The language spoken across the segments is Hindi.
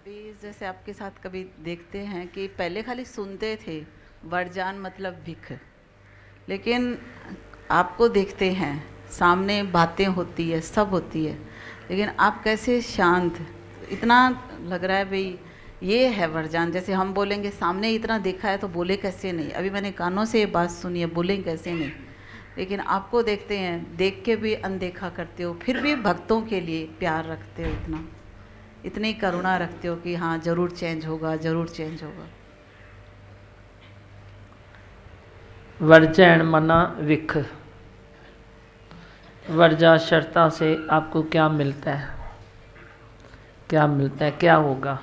अभी जैसे आपके साथ कभी देखते हैं कि पहले खाली सुनते थे वरजान मतलब भिख, लेकिन आपको देखते हैं सामने बातें होती है, सब होती है, लेकिन आप कैसे शांत, इतना लग रहा है भाई ये है वरजान। जैसे हम बोलेंगे सामने इतना देखा है तो बोले कैसे नहीं, अभी मैंने कानों से ये बात सुनी है, बोले कैसे नहीं। लेकिन आपको देखते हैं, देख के भी अनदेखा करते हो, फिर भी भक्तों के लिए प्यार रखते हो, इतनी करुणा रखते हो कि हाँ ज़रूर चेंज होगा, ज़रूर चेंज होगा। वर्जैन मना विख। वर्जा शर्ता से आपको क्या मिलता है, क्या मिलता है, क्या होगा।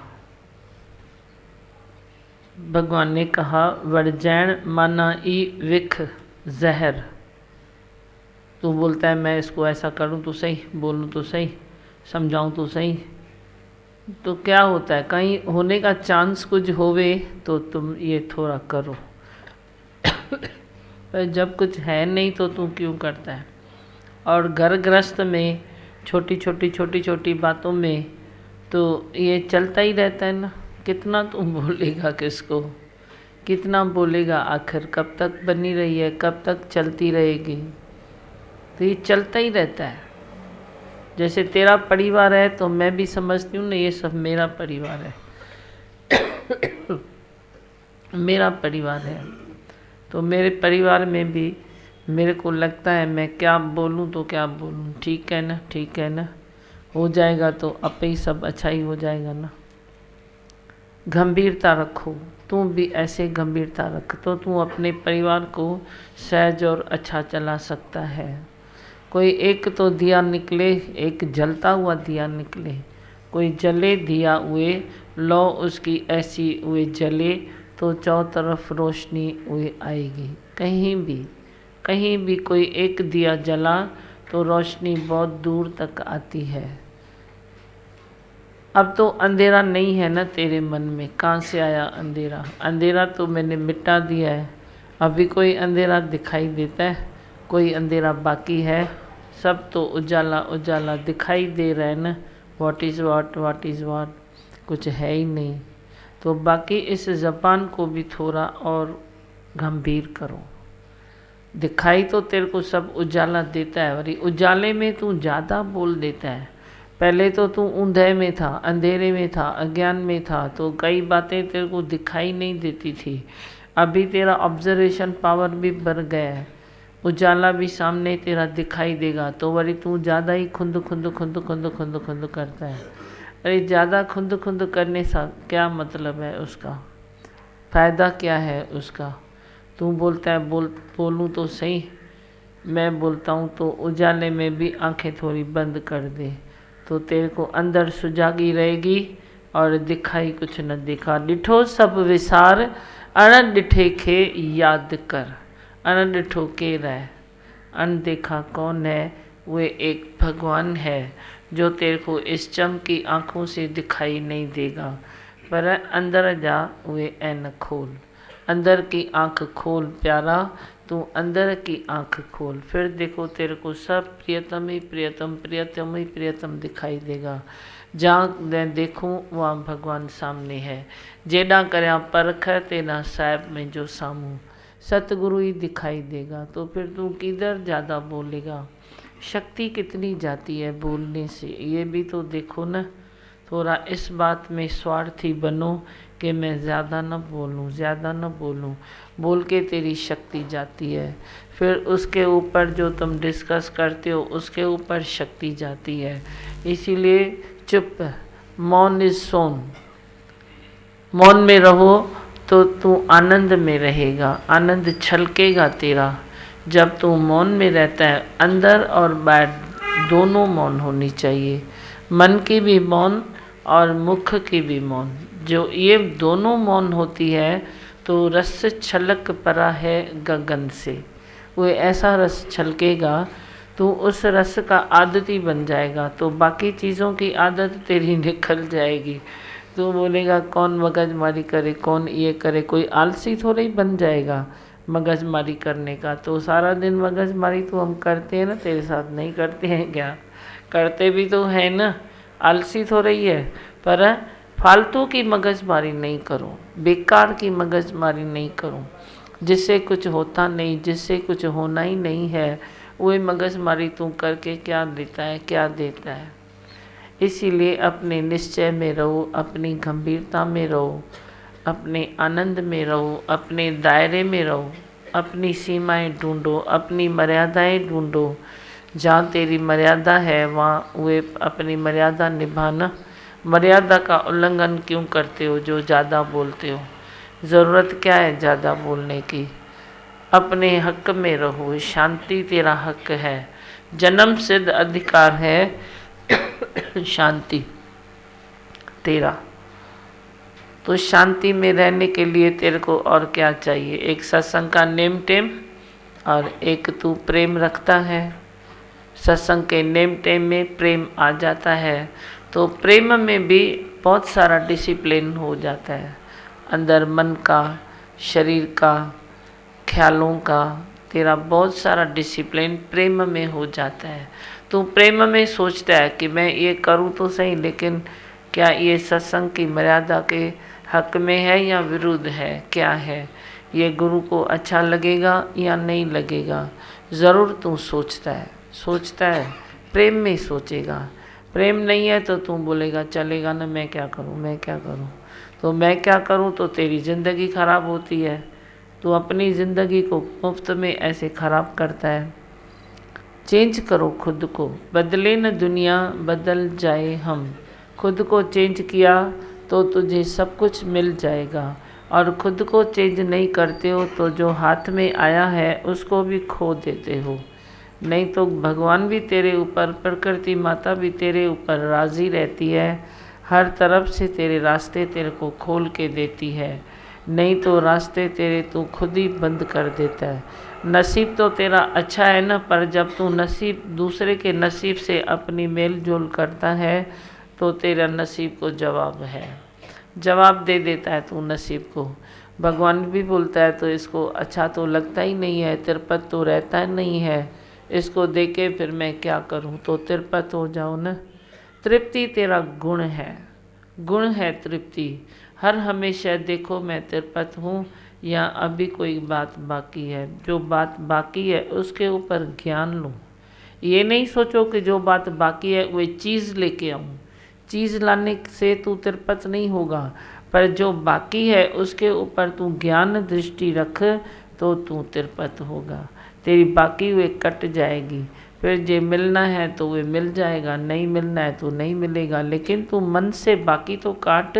भगवान ने कहा वर्जैन मना ई विख जहर। तू बोलता है मैं इसको ऐसा करूं तो सही, बोलूं तो सही, समझाऊं तो सही, तो क्या होता है, कहीं होने का चांस कुछ होवे तो तुम ये थोड़ा करो। पर जब कुछ है नहीं तो तू क्यों करता है। और घर गृहस्थ में छोटी छोटी बातों में तो ये चलता ही रहता है ना। कितना तू बोलेगा किसको, कितना बोलेगा, आखिर कब तक बनी रही है, कब तक चलती रहेगी। तो ये चलता ही रहता है। जैसे तेरा परिवार है तो मैं भी समझती हूँ ना, ये सब मेरा परिवार है। मेरा परिवार है तो मेरे परिवार में भी मेरे को लगता है मैं क्या बोलूँ तो क्या बोलूँ, ठीक है ना, ठीक है ना, हो जाएगा तो अपे ही सब अच्छा ही हो जाएगा ना। गंभीरता रखो, तू भी ऐसे गंभीरता रख तो तू अपने परिवार को सहज और अच्छा चला सकता है। कोई एक तो दिया निकले, एक जलता हुआ दिया निकले, कोई जले दिया हुए लो उसकी ऐसी हुए जले तो चारों तरफ रोशनी हुए आएगी। कहीं भी कोई एक दिया जला तो रोशनी बहुत दूर तक आती है। अब तो अंधेरा नहीं है ना तेरे मन में, कहाँ से आया अंधेरा, अंधेरा तो मैंने मिटा दिया है। अभी कोई अंधेरा दिखाई देता है, कोई अंधेरा बाकी है, सब तो उजाला उजाला दिखाई दे रहा है ना। व्हाट इज़ व्हाट, कुछ है ही नहीं। तो बाकी इस ज़बान को भी थोड़ा और गंभीर करो। दिखाई तो तेरे को सब उजाला देता है, वरी उजाले में तू ज़्यादा बोल देता है। पहले तो तू ऊंधे में था, अंधेरे में था, अज्ञान में था, तो कई बातें तेरे को दिखाई नहीं देती थी। अभी तेरा ऑब्जर्वेशन पावर भी बढ़ गया है, उजाला भी सामने तेरा दिखाई देगा, तो वरी तू ज़्यादा ही खुंद करता है। अरे ज़्यादा खुंद करने से क्या मतलब है, उसका फ़ायदा क्या है उसका। तू बोलता है बोलूँ तो सही, मैं बोलता हूँ तो उजाले में भी आंखें थोड़ी बंद कर दे तो तेरे को अंदर सुजागी रहेगी और दिखाई कुछ न दिखा। डिठो सब विसार अण डिठे खे याद कर। अण डिठो के रह, अनदेखा कौन है, वे एक भगवान है जो तेरे को इस चमकी आँखों से दिखाई नहीं देगा, पर अंदर जा वे ऐन खोल। अंदर की आँख खोल प्यारा, तू अंदर की आँख खोल, फिर देखो तेरे को सब प्रियतम ही प्रियतम दिखाई देगा। जहाँ मैं देखूँ वहाँ भगवान सामने है। जेड़ा करया परख तेरा साहिब में जो सामू, सतगुरु ही दिखाई देगा। तो फिर तू किधर ज़्यादा बोलेगा, शक्ति कितनी जाती है बोलने से, ये भी तो देखो ना। थोड़ा इस बात में स्वार्थी बनो कि मैं ज़्यादा न बोलूं, बोल के तेरी शक्ति जाती है। फिर उसके ऊपर जो तुम डिस्कस करते हो उसके ऊपर शक्ति जाती है। इसीलिए चुप, मौन इज सोन, मौन में रहो तो तू आनंद में रहेगा, आनंद छलकेगा तेरा। जब तू मौन में रहता है, अंदर और बाहर दोनों मौन होनी चाहिए, मन की भी मौन और मुख की भी मौन। जो ये दोनों मौन होती है तो रस छलक पड़ा है गगन से, वो ऐसा रस छलकेगा तो उस रस का आदती बन जाएगा, तो बाकी चीज़ों की आदत तेरी निकल जाएगी। तो बोलेगा कौन मगजमारी करे, कौन ये करे, कोई आलसी थोड़ा ही बन जाएगा मगजमारी करने का। तो सारा दिन मगजमारी तो हम करते हैं ना, तेरे साथ नहीं करते हैं क्या, करते भी तो है ना, आलसी थोड़ा ही है, पर फालतू की मगजमारी नहीं करो, बेकार की मगजमारी नहीं करो, जिससे कुछ होता नहीं, जिससे कुछ होना ही नहीं है, वही मगजमारी तू करके क्या देता है, क्या देता है। इसीलिए अपने निश्चय में रहो, अपनी गंभीरता में रहो, अपने आनंद में रहो, अपने दायरे में रहो, अपनी सीमाएं ढूंढो, अपनी मर्यादाएं ढूंढो। जहाँ तेरी मर्यादा है वहाँ वे अपनी मर्यादा निभाना। मर्यादा का उल्लंघन क्यों करते हो जो ज़्यादा बोलते हो? ज़रूरत क्या है ज़्यादा बोलने की? अपने हक में रहो, शांति तेरा हक है, जन्म सिद्ध अधिकार है शांति तेरा। तो शांति में रहने के लिए तेरे को और क्या चाहिए? एक सत्संग का नेम टेम और एक तू प्रेम रखता है। सत्संग के नेम टेम में प्रेम आ जाता है तो प्रेम में भी बहुत सारा डिसिप्लिन हो जाता है। अंदर मन का, शरीर का, ख्यालों का, तेरा बहुत सारा डिसिप्लिन प्रेम में हो जाता है। तू प्रेम में सोचता है कि मैं ये करूँ तो सही, लेकिन क्या ये सत्संग की मर्यादा के हक में है या विरुद्ध है, क्या है, ये गुरु को अच्छा लगेगा या नहीं लगेगा। ज़रूर तू सोचता है, प्रेम में सोचेगा। प्रेम नहीं है तो तू बोलेगा चलेगा ना, मैं क्या करूँ, मैं क्या करूँ। तो मैं क्या करूँ तो तेरी ज़िंदगी ख़राब होती है। तू अपनी ज़िंदगी को मुफ्त में ऐसे ख़राब करता है। चेंज करो खुद को, बदले न दुनिया बदल जाए हम। खुद को चेंज किया तो तुझे सब कुछ मिल जाएगा, और खुद को चेंज नहीं करते हो तो जो हाथ में आया है उसको भी खो देते हो। नहीं तो भगवान भी तेरे ऊपर, प्रकृति माता भी तेरे ऊपर राज़ी रहती है, हर तरफ से तेरे रास्ते तेरे को खोल के देती है। नहीं तो रास्ते तेरे तू खुद ही बंद कर देता है। नसीब तो तेरा अच्छा है ना, पर जब तू नसीब दूसरे के नसीब से अपनी मेल जोल करता है तो तेरा नसीब को जवाब है, जवाब दे देता है तू नसीब को। भगवान भी बोलता है तो इसको अच्छा तो लगता ही नहीं है, तिरपत तो रहता नहीं है, इसको देके फिर मैं क्या करूं, तो तिरपत हो जाओ ना। तृप्ति तेरा गुण है, गुण है तृप्ति। हर हमेशा देखो मैं तिरपत हूँ या अभी कोई बात बाकी है। जो बात बाकी है उसके ऊपर ज्ञान लो। ये नहीं सोचो कि जो बात बाकी है वो चीज़ लेके आऊँ। चीज़ लाने से तू तिरपत नहीं होगा, पर जो बाकी है उसके ऊपर तू ज्ञान दृष्टि रख तो तू तिरपत होगा। तेरी बाकी वे कट जाएगी, फिर जे मिलना है तो वे मिल जाएगा, नहीं मिलना है तो नहीं मिलेगा। लेकिन तू मन से बाकी तो काट।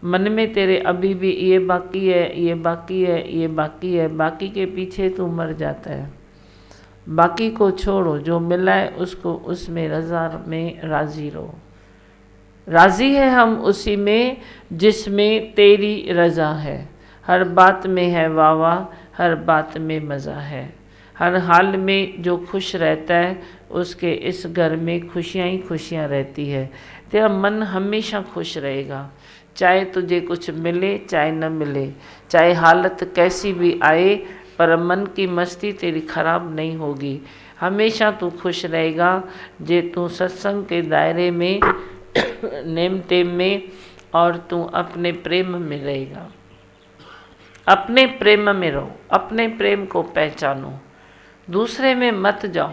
मन में तेरे अभी भी ये बाकी है, ये बाकी है, ये बाकी है, बाकी के पीछे तू मर जाता है। बाकी को छोड़ो, जो मिला है उसको उसमें रज़ा में राज़ी रहो। राज़ी है हम उसी में जिसमें तेरी रज़ा है। हर बात में है वावा, हर बात में मज़ा है। हर हाल में जो खुश रहता है उसके इस घर में खुशियाँ ही खुशियाँ रहती है। तेरा मन हमेशा खुश रहेगा, चाहे तुझे कुछ मिले चाहे न मिले, चाहे हालत कैसी भी आए, पर मन की मस्ती तेरी खराब नहीं होगी। हमेशा तू खुश रहेगा जे तू सत्संग के दायरे में नेम टेम में और तू अपने प्रेम में रहेगा। अपने प्रेम में रहो, अपने प्रेम को पहचानो, दूसरे में मत जाओ।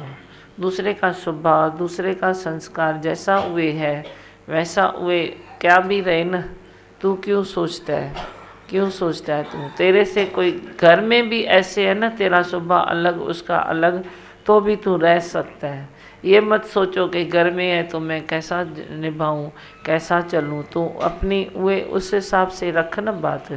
दूसरे का स्वभाव, दूसरे का संस्कार जैसा वे है वैसा वे क्या भी रहे न। तू क्यों सोचता है, क्यों सोचता है तू? तेरे से कोई घर में भी ऐसे है ना, तेरा स्वभाव अलग उसका अलग, तो भी तू रह सकता है। ये मत सोचो कि घर में है तो मैं कैसा निभाऊं, कैसा चलूं। तो अपनी वे उस हिसाब से रखना बात,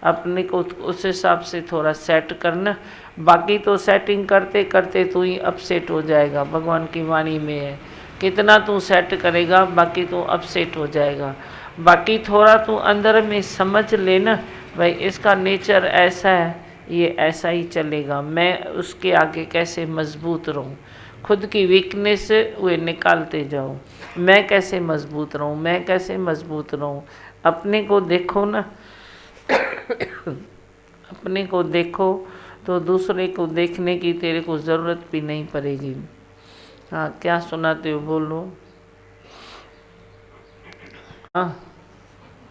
अपने को उस हिसाब से थोड़ा सेट करना। बाकी तो सेटिंग करते करते तू ही अपसेट हो जाएगा। भगवान की वाणी में है, कितना तू सेट करेगा बाकी तो अपसेट हो जाएगा। बाकी थोड़ा तू अंदर में समझ लेना, भाई इसका नेचर ऐसा है, ये ऐसा ही चलेगा, मैं उसके आगे कैसे मजबूत रहूं। खुद की वीकनेस वे निकालते जाओ, मैं कैसे मजबूत रहूं, मैं कैसे मजबूत रहूं। अपने को देखो ना अपने को देखो तो दूसरे को देखने की तेरे को ज़रूरत भी नहीं पड़ेगी। हाँ, क्या सुनाते हो बोलो। हाँ,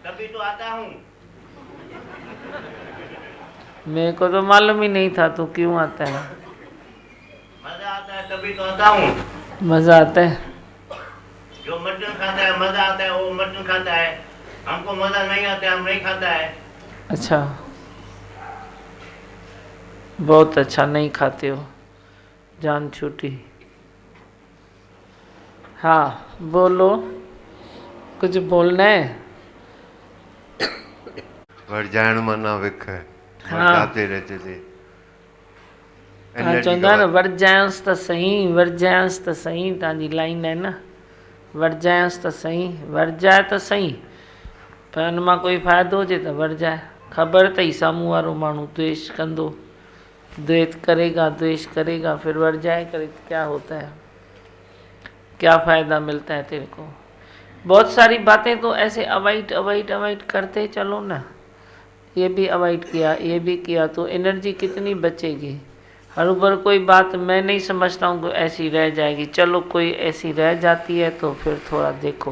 तभी तो आता हूँ। मेरे को तो मालूम ही नहीं था तू क्यों आता है। मजा आता है तभी तो आता हूँ। मज़ा आता है। जो मटन खाता है मजा आता है वो मटन खाता है, हमको मजा नहीं आता है हम नहीं खाता है। अच्छा, बहुत अच्छा, नहीं खाते हो, जान छूटी। हाँ बोलो, कुछ बोलना है। वरजाइण माना विख हाँ। जाते रहते थे। तव्हां एनर्जी चवंदा का न वरजांइसि त सही, वरजांइसि त सही, तव्हांजी लाइन आहे न, वरजांइसि त सही, वरजाए त सही, पर हुन मां कोई फ़ाइदो हुजे त वरजाए। ख़बर अथई साम्हूं वारो माण्हू द्वेष कंदो, द्वेष करेगा फिर वरजाए करे तो क्या होता है, क्या फ़ायदा मिलता है तेरे को। बहुत सारी बातें तो ऐसे अवॉइड करते चलो ना। ये भी अवॉइड किया, ये भी किया, तो एनर्जी कितनी बचेगी। हर बार कोई बात मैं नहीं समझता हूँ कि ऐसी रह जाएगी, चलो कोई ऐसी रह जाती है तो फिर थोड़ा देखो,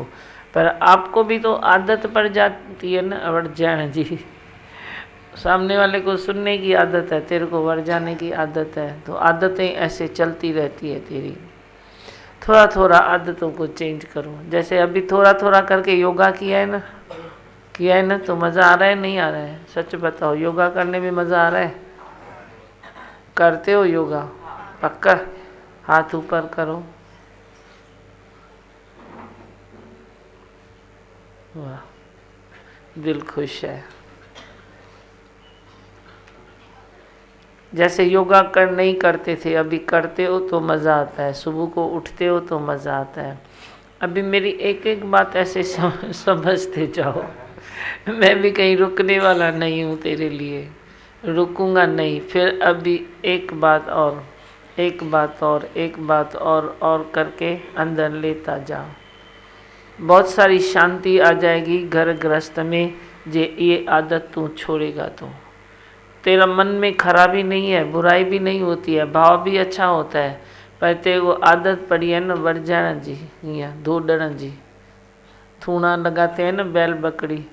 पर आपको भी तो आदत पड़ जाती है ना वट जाने जी। सामने वाले को सुनने की आदत है, तेरे को वर जाने की आदत है, तो आदतें ऐसे चलती रहती है तेरी। थोड़ा थोड़ा आदतों को चेंज करो। जैसे अभी थोड़ा थोड़ा करके योगा किया है ना, तो मज़ा आ रहा है नहीं आ रहा है? सच बताओ, योगा करने में मज़ा आ रहा है? करते हो योगा? पक्का? हाथ ऊपर करो। वाह, दिल खुश है। जैसे योगा नहीं करते थे, अभी करते हो तो मज़ा आता है, सुबह को उठते हो तो मज़ा आता है। अभी मेरी एक एक बात ऐसे समझते जाओ। मैं भी कहीं रुकने वाला नहीं हूँ तेरे लिए, रुकूंगा नहीं। फिर अभी एक बात और, एक बात और, एक बात और करके अंदर लेता जा। बहुत सारी शांति आ जाएगी घर गृहस्थ में, ये आदत तू छोड़ेगा तो। तेरा मन में खराबी नहीं है, बुराई भी नहीं होती है, भाव भी अच्छा होता है, पर तेरे को आदत पड़ी है न वरजाइण जी, ईअं धोॾण जी। थूणा लगाते हैं न बैल बकरी,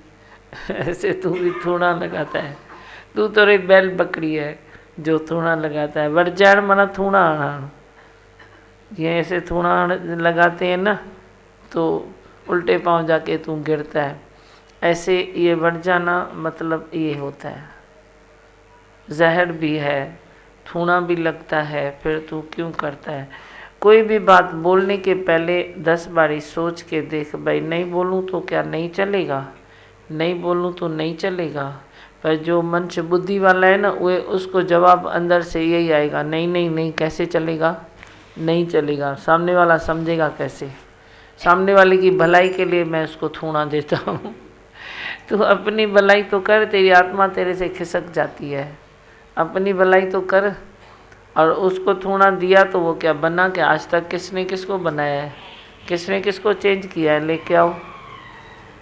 ऐसे तू भी थूणा लगाता है। तू तो रे बैल बकरी है जो थूणा लगाता है। वरजाइण माना थूणा हणण। ये ऐसे थूणा लगाते हैं न तो उल्टे पांव जाके तू गिरता है। ऐसे ये वट जाना मतलब ये होता है, जहर भी है, थूना भी लगता है, फिर तू क्यों करता है। कोई भी बात बोलने के पहले 10 बारी सोच के देख, भाई नहीं बोलूँ तो क्या नहीं चलेगा, नहीं बोलूँ तो नहीं चलेगा। पर जो मनुष्य बुद्धि वाला है ना, वो उसको जवाब अंदर से यही आएगा, नहीं नहीं नहीं, कैसे चलेगा, नहीं चलेगा। सामने वाला समझेगा कैसे? सामने वाले की भलाई के लिए मैं उसको थूना देता हूँ। तो अपनी भलाई तो कर, तेरी आत्मा तेरे से खिसक जाती है। अपनी भलाई तो कर, और उसको थोड़ा दिया तो वो क्या बना, क्या आज तक किसने किसको बनाया है, किसने किसको चेंज किया है? लेके आओ।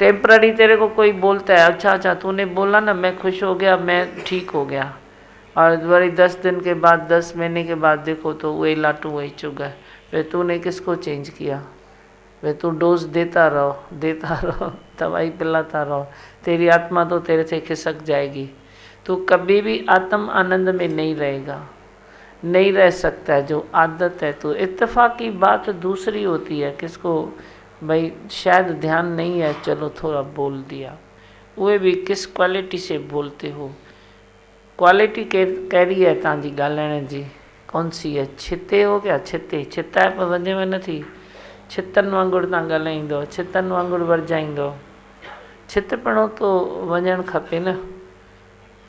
टेम्पररी तेरे को कोई बोलता है, अच्छा तूने बोला ना, मैं खुश हो गया, मैं ठीक हो गया, और वही 10 दिन के बाद, 10 महीने के बाद देखो तो वही लाटू वही चुगा। फिर तूने किसको चेंज किया? वे तू डोज देता रहो, दवाई पिलाता रहो, तेरी आत्मा तो तेरे से खिसक जाएगी। तो कभी भी आत्म आनंद में नहीं रहेगा, नहीं रह सकता है। जो आदत है, तो इत्तेफाकी बात दूसरी होती है, किसको भाई शायद ध्यान नहीं है, चलो थोड़ा बोल दिया। वो भी किस क्वालिटी से बोलते हो, क्वालिटी कहिड़ी है तव्हांजी ॻाल्हाइण जी, कौन सी है? छिते हो क्या? छिता पर वञे में नथी, छितनि वांगुरु तव्हां ॻाल्हाईंदो, छितनि वांगुरु वरजाईंदो। छितपणो तो वञणु खपे न,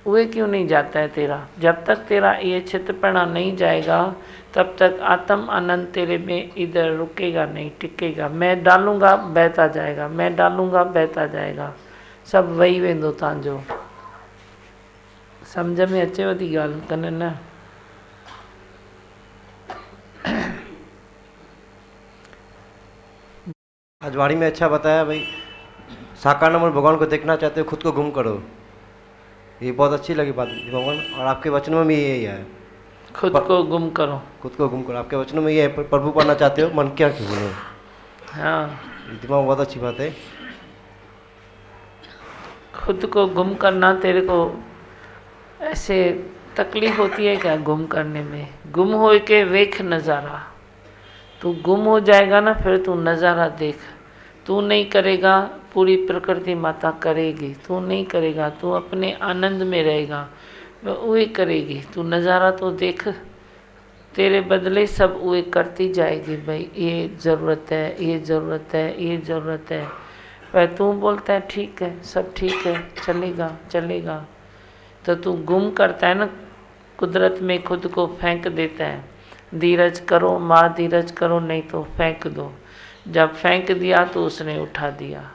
उहे क्यों नहीं जाता है तेरा? जब तक तेरा ये चित्तपना नहीं जाएगा, तब तक आत्म आनंद तेरे में इधर रुकेगा नहीं, टिकेगा। मैं डालूंगा बहता जाएगा, मैं डालूंगा बहता जाएगा, सब वही वेंदो तव्हांजो। सम्झ में अचेव थी ॻाल्हि कन न? आज वाणी में अच्छा बताया भाई, साकार नंबर भगवान को देखना चाहते हो खुद को गुम करो। ये बहुत अच्छी लगी बात भगवान, और आपके वचनों में भी यही है, खुद को गुम करो, खुद को गुम करो। आपके वचनों में ये है, प्रभु पाना चाहते हो मन क्या क्यों बोलो। हाँ दिमाग बहुत अच्छी बात है। खुद को गुम करना तेरे को ऐसे तकलीफ होती है क्या गुम करने में? गुम हो के वेख नज़ारा। तू गुम हो जाएगा ना, फिर तू नज़ारा देख। तू नहीं करेगा, पूरी प्रकृति माता करेगी। तू नहीं करेगा, तू अपने आनंद में रहेगा, वही करेगी। तू नज़ारा तो देख, तेरे बदले सब वही करती जाएगी। भाई ये ज़रूरत है, ये ज़रूरत है, ये ज़रूरत है, पर तू बोलता है ठीक है, सब ठीक है, चलेगा चलेगा। तो तू गुम करता है ना, कुदरत में खुद को फेंक देता है। धीरज करो माँ, धीरज करो, नहीं तो फेंक दो। जब फेंक दिया तो उसने उठा दिया,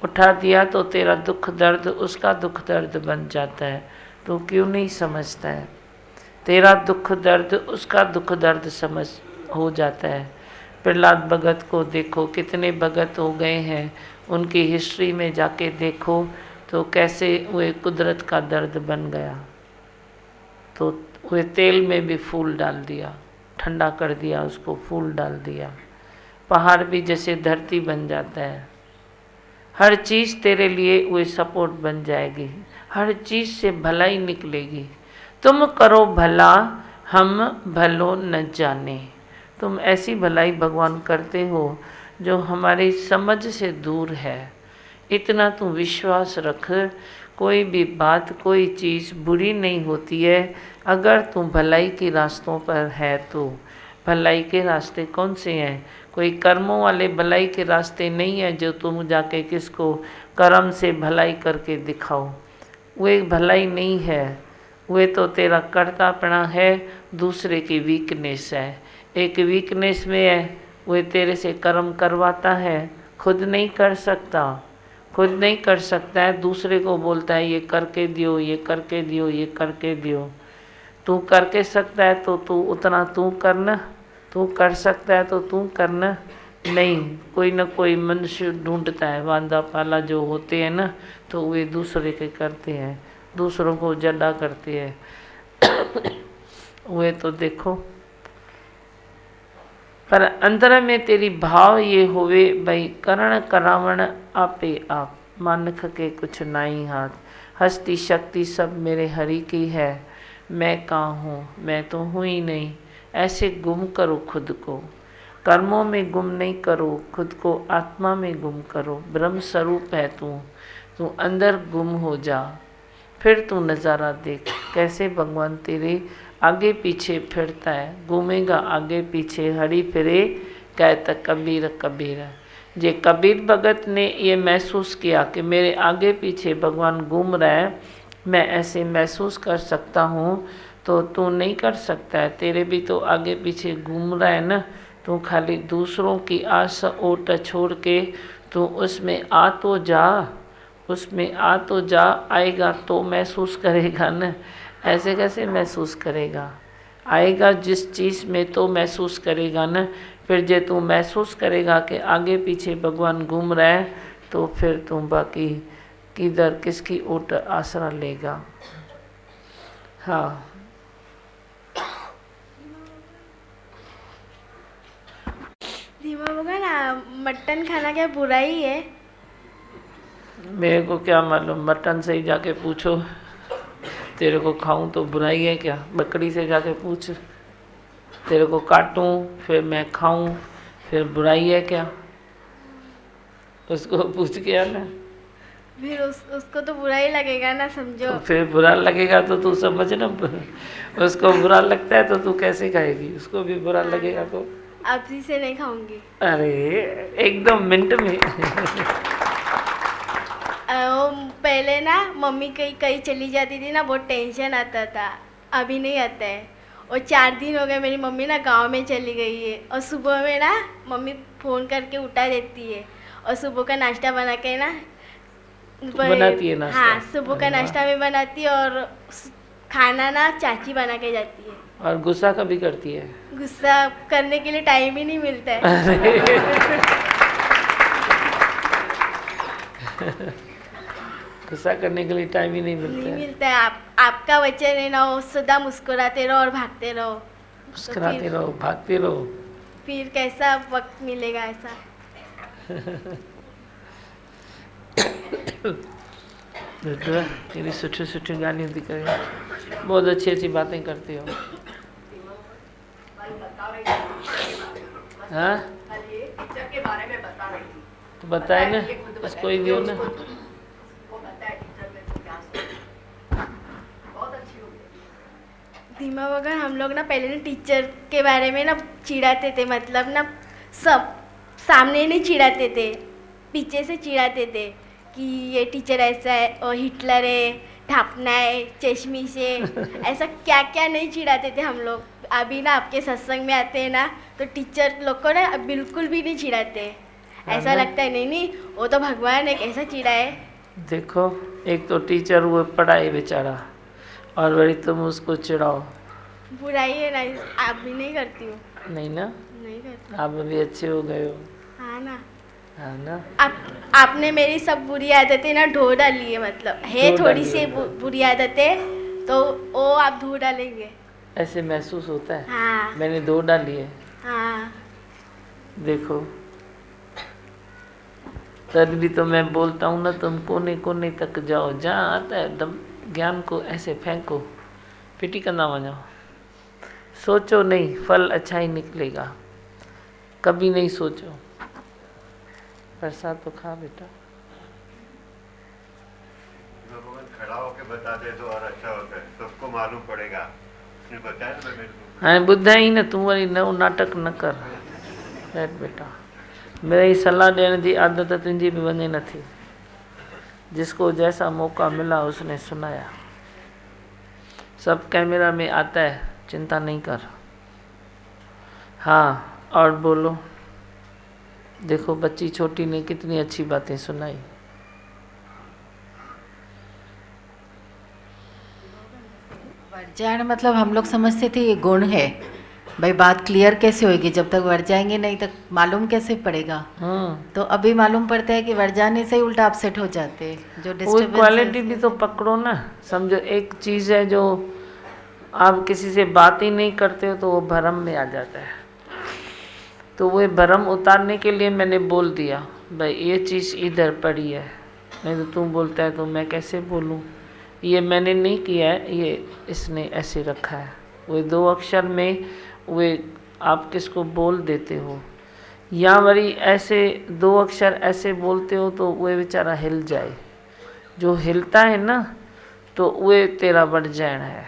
उठा दिया तो तेरा दुख दर्द उसका दुख दर्द बन जाता है। तो क्यों नहीं समझता है? तेरा दुख दर्द उसका दुख दर्द समझ हो जाता है। प्रहलाद भगत को देखो, कितने भगत हो गए हैं, उनकी हिस्ट्री में जाके देखो तो कैसे वे कुदरत का दर्द बन गया। तो वे तेल में भी फूल डाल दिया, ठंडा कर दिया उसको, फूल डाल दिया। पहाड़ भी जैसे धरती बन जाता है। हर चीज़ तेरे लिए वे सपोर्ट बन जाएगी, हर चीज़ से भलाई निकलेगी। तुम करो भला हम भलो न जाने। तुम ऐसी भलाई भगवान करते हो जो हमारी समझ से दूर है। इतना तू विश्वास रख, कोई भी बात कोई चीज़ बुरी नहीं होती है अगर तू भलाई के रास्तों पर है तो। भलाई के रास्ते कौन से हैं? कोई कर्मों वाले भलाई के रास्ते नहीं है जो तुम जाके किसको कर्म से भलाई करके दिखाओ। वो एक भलाई नहीं है, वे तो तेरा कर्तापना है, दूसरे की वीकनेस है। एक वीकनेस में है, वे तेरे से कर्म करवाता है, खुद नहीं कर सकता, खुद नहीं कर सकता है, दूसरे को बोलता है ये करके दियो, ये करके दियो, ये करके दियो। तू करके सकता है तो तू उतना तू करना, तू कर सकता है तो तू करना। नहीं, कोई ना कोई मनुष्य ढूंढता है, वांदा पाला जो होते हैं ना, तो वे दूसरे के करते हैं, दूसरों को जड़ा करते हैं। वे तो देखो, पर अंदर में तेरी भाव ये होवे भाई करण करावण आपे आप, मानख के कुछ नाई हाथ। हस्ती शक्ति सब मेरे हरि की है, मैं कहाँ हूँ, मैं तो हूँ ही नहीं। ऐसे गुम करो खुद को, कर्मों में गुम नहीं करो खुद को, आत्मा में गुम करो। ब्रह्म स्वरूप है तू अंदर गुम हो जा, फिर तू नज़ारा देख कैसे भगवान तेरे आगे पीछे फिरता है। घूमेगा आगे पीछे, हरी फिरे कहता कबीर कबीर। जे कबीर भगत ने ये महसूस किया कि मेरे आगे पीछे भगवान घूम रहा है, मैं ऐसे महसूस कर सकता हूँ, तो तू नहीं कर सकता है। तेरे भी तो आगे पीछे घूम रहा है ना, तू खाली दूसरों की आस ओट छोड़ के तू उसमें आ तो जा, उसमें आ तो जा, आएगा तो महसूस करेगा ना। ऐसे कैसे महसूस करेगा? आएगा जिस चीज़ में तो महसूस करेगा ना। फिर जे तू महसूस करेगा कि आगे पीछे भगवान घूम रहा है, तो फिर तू बाकी किधर किसकी ओट आसरा लेगा। हाँ, धीमा होगा ना, मटन खाना क्या बुराई है? मेरे को क्या मालूम, मटन से ही जाके पूछो। तेरे को खाऊं तो बुराई है क्या? बकरी से जाके पूछ। तेरे को काटूं फिर मैं खाऊं, फिर बुराई है क्या? उसको पूछ के आना। फिर उसको तो बुरा ही लगेगा ना, समझो। तो फिर बुरा लगेगा तो तू समझ ना, उसको बुरा लगता है तो तू कैसे खाएगी? उसको भी बुरा लगेगा तो अभी से नहीं खाऊंगी। अरे एकदम मिनट में। वो पहले ना मम्मी कहीं कहीं चली जाती थी ना, बहुत टेंशन आता था, अभी नहीं आता है। और 4 दिन हो गए मेरी मम्मी ना गांव में चली गई है, और सुबह में ना मम्मी फ़ोन करके उठा देती है, और सुबह का नाश्ता बना के ना बनाती है नाश्ता? हाँ, सुबह का नाश्ता में बनाती है, और खाना ना चाची बना के जाती है। और गुस्सा कभी करती है? गुस्सा करने के लिए टाइम ही नहीं मिलता है। गुस्सा करने के लिए टाइम ही नहीं मिलता नहीं है। मिलता है। आपका वचन है ना, वो सदा मुस्कुराते रहो और भागते रहो। मुस्कुराते रहो, भागते रहो। फिर कैसा वक्त मिलेगा ऐसा? रुद्र तेरी सुठी सुठी गालियाँ दी करे, बहुत अच्छी अच्छी बातें करती हो। हाँ टीचर के बारे में बता रही थी। तो बताए ना, उसको ही दियो ना। वो बताया टीचर ने तो क्या सोचा। बहुत अच्छी हो गई। धीमा वगैरह हम लोग ना पहले ना टीचर के बारे में ना चिढ़ाते थे, मतलब ना सब सामने नहीं चिढ़ाते थे, पीछे से चिढ़ाते थे कि ये टीचर ऐसा है और हिटलर है, ढापना है, चश्मी से ऐसा क्या क्या नहीं चिढ़ाते थे हम लोग। अभी ना आपके सत्संग में आते हैं ना तो टीचर लोग को ना बिल्कुल भी नहीं चिढ़ाते, ऐसा लगता है नहीं नहीं वो तो भगवान है, कैसा चिढ़ा है। देखो एक तो टीचर वो पढ़ाए बेचारा, और बड़ी तुम उसको चिढ़ाओ। बुराई है ना, आप भी नहीं करती हूँ। नहीं ना, नहीं करती। आप अभी अच्छे हो गए हो। हाँ ना, हाँ ना, आपने मेरी सब बुरी आदतें ना ढो डाली है, मतलब है धो थोड़ी डाली सी है। बुरी आदतें तो वो आप धो डालेंगे। ऐसे महसूस होता है। हाँ मैंने 2 डाली है, हाँ। देखो तब भी तो मैं बोलता हूँ ना, तुम कोने कोने तक जाओ, जहाँ आता है दम ज्ञान को ऐसे फेंको, पिटी का नाम आ जाओ। सोचो नहीं, फल अच्छा ही निकलेगा, कभी नहीं सोचो। प्रसाद तो खा बेटा। भगवान खड़ा होके बताते तो और अच्छा होता है, सबको मालूम पड़ेगा। उसने बताया ना मेरे को। हाँ बुद्धा ही ना, तू वरी नव नाटक न कर। बैठ बेटा, मेरी सलाह देने की आदत तुझी भी वञे न थी। जिसको जैसा मौका मिला उसने सुनाया। सब कैमरा में आता है, चिंता नहीं कर। हाँ और बोलो। देखो बच्ची छोटी ने कितनी अच्छी बातें सुनाई। वर्जायन मतलब हम लोग समझते थे ये गुण है, भाई बात क्लियर कैसे होगी जब तक वर जाएंगे नहीं तक मालूम कैसे पड़ेगा। तो अभी मालूम पड़ता है कि वर जाने से ही उल्टा अपसेट हो जाते हैं। जो वो डिस्टर्बेंस क्वालिटी भी तो पकड़ो ना। समझो एक चीज़ है जो आप किसी से बात ही नहीं करते हो तो वो भरम में आ जाता है। तो वो भरम उतारने के लिए मैंने बोल दिया भाई ये चीज़ इधर पड़ी है, नहीं तो तू बोलता है तो मैं कैसे बोलूँ। ये मैंने नहीं किया है, ये इसने ऐसे रखा है। वो 2 अक्षर में वे आप किसको बोल देते हो, या वरी ऐसे 2 अक्षर ऐसे बोलते हो तो वे बेचारा हिल जाए। जो हिलता है ना तो वे तेरा बढ़ जाना है,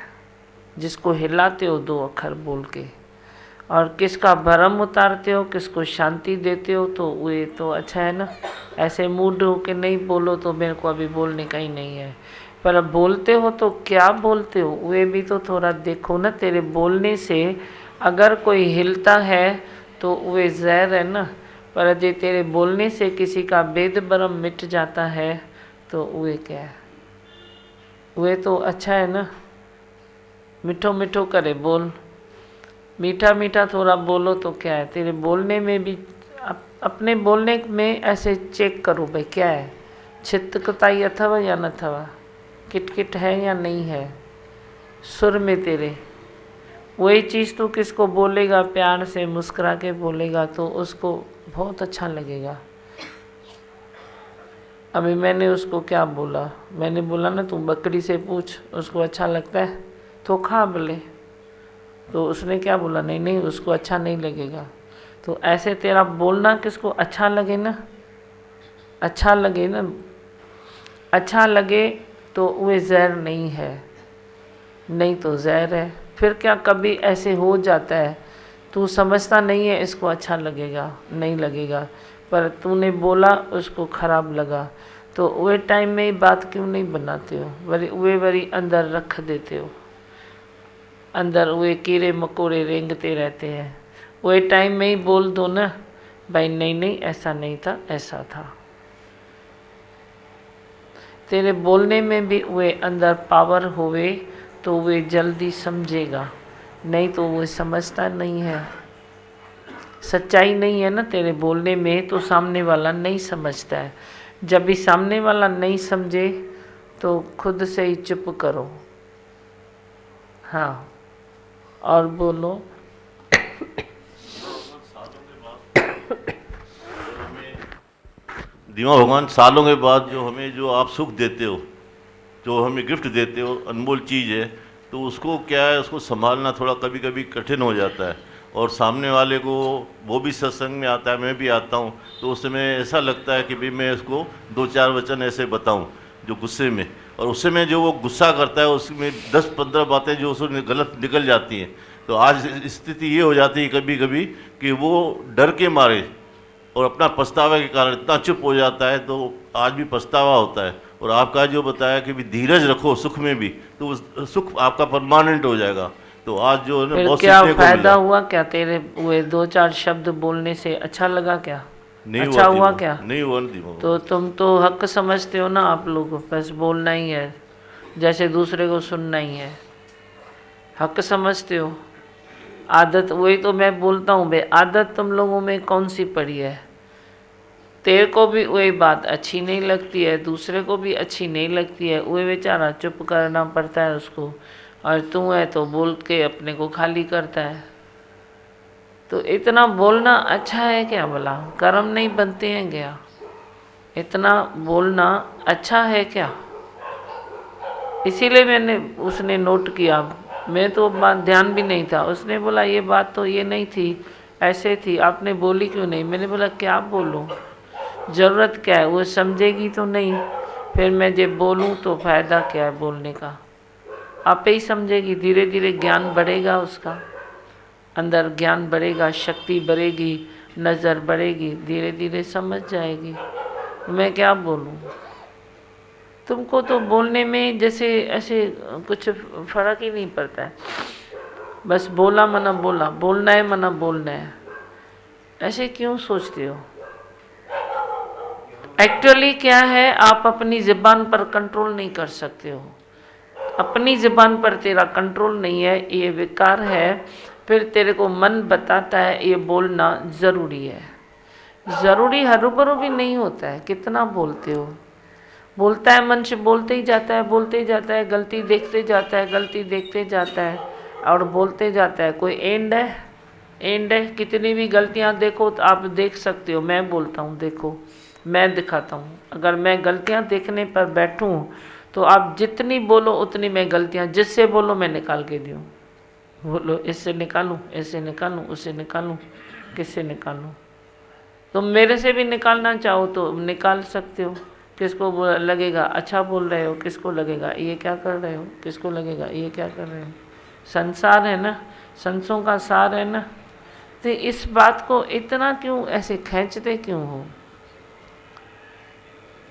जिसको हिलाते हो 2 अक्षर बोल के। और किसका भरम उतारते हो, किसको शांति देते हो, तो वे तो अच्छा है ना। ऐसे मूड हो के नहीं बोलो तो मेरे को अभी बोलने का ही नहीं है, पर अब बोलते हो तो क्या बोलते हो वे भी तो थोड़ा देखो ना। तेरे बोलने से अगर कोई हिलता है तो वे जहर है ना, पर यदि तेरे बोलने से किसी का भेद भरम मिट जाता है तो वे क्या है, वे तो अच्छा है ना। मिठो मिठो करे बोल, मीठा मीठा थोड़ा बोलो तो क्या है। तेरे बोलने में भी अपने बोलने में ऐसे चेक करो भाई क्या है, छितकताई अथवा या न थवा, किटकिट है या नहीं है सुर में तेरे। वही चीज़ तू किसको बोलेगा प्यार से मुस्कुरा के बोलेगा तो उसको बहुत अच्छा लगेगा। अभी मैंने उसको क्या बोला, मैंने बोला ना तू बकरी से पूछ उसको अच्छा लगता है तो खा बोले, तो उसने क्या बोला नहीं नहीं उसको अच्छा नहीं लगेगा। तो ऐसे तेरा बोलना किसको अच्छा लगे ना, अच्छा लगे ना, अच्छा लगे तो वो जहर नहीं है, नहीं तो जहर है। फिर क्या कभी ऐसे हो जाता है तू समझता नहीं है इसको अच्छा लगेगा नहीं लगेगा, पर तूने बोला उसको खराब लगा तो वे टाइम में ही बात क्यों नहीं बनाते हो, वरी अंदर रख देते हो। अंदर वे कीड़े मकोड़े रेंगते रहते हैं। वे टाइम में ही बोल दो ना भाई नहीं नहीं ऐसा नहीं था ऐसा था। तेरे बोलने में भी वे अंदर पावर होवे तो वे जल्दी समझेगा, नहीं तो वो समझता नहीं है। सच्चाई नहीं है ना तेरे बोलने में तो सामने वाला नहीं समझता है। जब भी सामने वाला नहीं समझे तो खुद से ही चुप करो। हाँ और बोलो। दीवा भगवान सालों के बाद जो हमें जो आप सुख देते हो जो हमें गिफ्ट देते हो, अनमोल चीज़ है, तो उसको क्या है, उसको संभालना थोड़ा कभी कभी कठिन हो जाता है। और सामने वाले को, वो भी सत्संग में आता है, मैं भी आता हूँ, तो उस समय ऐसा लगता है कि भाई मैं उसको 2-4 वचन ऐसे बताऊँ जो गुस्से में, और उस समय जो वो गुस्सा करता है उसमें 10-15 बातें जो उसमें गलत निकल जाती हैं। तो आज स्थिति ये हो जाती है कभी कभी कि वो डर के मारे और अपना पछतावा के कारण इतना चुप हो जाता है, तो आज भी पछतावा होता है। और आपका जो बताया कि भी धीरज रखो सुख में भी, तो वो सुख आपका परमानेंट हो जाएगा। तो आज जो है ना फिर बहुत क्या सीखने को फायदा मिला। हुआ क्या तेरे हुए 2-4 शब्द बोलने से? अच्छा लगा क्या? नहीं अच्छा हुआ दीवान, क्या? नहीं हुआ दीवान। तो तुम तो हक समझते हो ना आप लोग, बस बोलना ही है, जैसे दूसरे को सुनना ही है, हक समझते हो। आदत, वही तो मैं बोलता हूँ बे, आदत तुम लोगों में कौन सी पड़ी है? तेरे को भी वही बात अच्छी नहीं लगती है, दूसरे को भी अच्छी नहीं लगती है, वही बेचारा चुप करना पड़ता है उसको, और तू है तो बोल के अपने को खाली करता है। तो इतना बोलना अच्छा है क्या भला? कर्म नहीं बनते हैं क्या? इतना बोलना अच्छा है क्या? इसीलिए मैंने, उसने नोट किया, मैं तो बात ध्यान भी नहीं था, उसने बोला ये बात तो ये नहीं थी, ऐसे थी, आपने बोली क्यों नहीं? मैंने बोला क्या बोलूं, ज़रूरत क्या है? वो समझेगी तो नहीं, फिर मैं जब बोलूं तो फ़ायदा क्या है बोलने का? आप ही समझेगी, धीरे धीरे ज्ञान बढ़ेगा, उसका अंदर ज्ञान बढ़ेगा, शक्ति बढ़ेगी, नज़र बढ़ेगी, धीरे धीरे समझ जाएगी। मैं क्या बोलूं? तुमको तो बोलने में जैसे ऐसे कुछ फर्क ही नहीं पड़ता है, बस बोला मना बोला, बोलना है मना बोलना है, ऐसे क्यों सोचते हो? एक्चुअली क्या है, आप अपनी ज़बान पर कंट्रोल नहीं कर सकते हो, अपनी ज़बान पर तेरा कंट्रोल नहीं है, ये विकार है। फिर तेरे को मन बताता है ये बोलना ज़रूरी है, ज़रूरी हरूबरू भी नहीं होता है, कितना बोलते हो? बोलता है मनुष्य, बोलते ही जाता है, बोलते ही जाता है, गलती देखते जाता है, गलती देखते जाता है और बोलते जाता है। कोई एंड है? एंड है? कितनी भी गलतियां देखो तो आप देख सकते हो। मैं बोलता हूँ, देखो मैं दिखाता हूँ, अगर मैं गलतियां देखने पर बैठूँ तो आप जितनी बोलो उतनी मैं गलतियां, जिससे बोलो मैं निकाल के दूँ। बोलो इससे निकालूँ, इससे निकालूँ, उससे निकालूँ, किससे निकालूँ? तुम मेरे से भी निकालना चाहो तो निकाल सकते हो। किसको लगेगा अच्छा बोल रहे हो, किसको लगेगा ये क्या कर रहे हो, किसको लगेगा ये क्या कर रहे हो? संसार है ना, संसों का सार है ना। तो इस बात को इतना क्यों ऐसे खींचते क्यों हो?